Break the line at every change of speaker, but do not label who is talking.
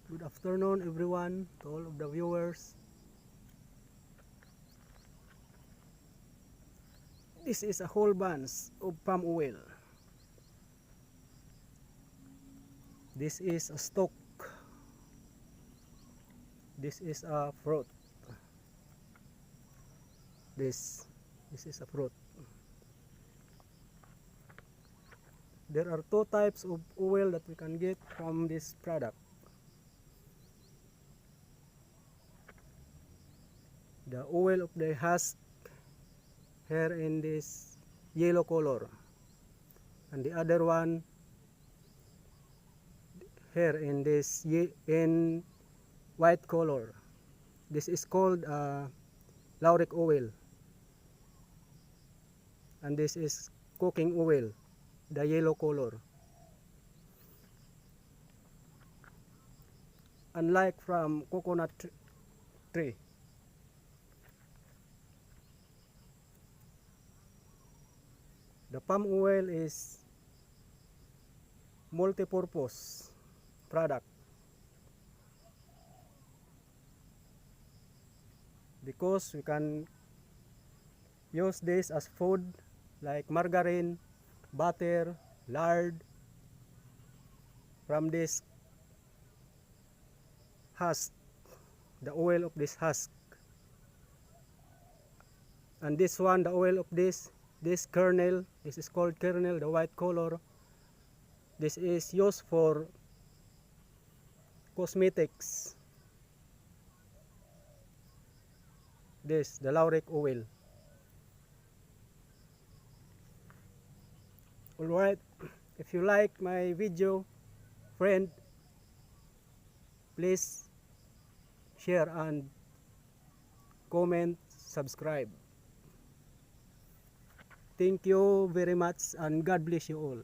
Good afternoon everyone, to all of the viewers. This is a whole bunch of palm oil. This is a stalk. This is a fruit. This is a fruit. There are two types of oil that we can get from this product. The oil of the husk here in this yellow color, and the other one here in this in white color. This is called lauric oil, and this is cooking oil, the yellow color. Unlike from coconut tree, the palm oil is multi-purpose product because we can use this as food like margarine, butter, lard from this husk, the oil of this husk. And this one, the oil of this kernel, this is called kernel, the white color. This is used for cosmetics. This, the lauric oil. Alright, if you like my video, friend, please share and comment, subscribe. Thank you very much and God bless you all.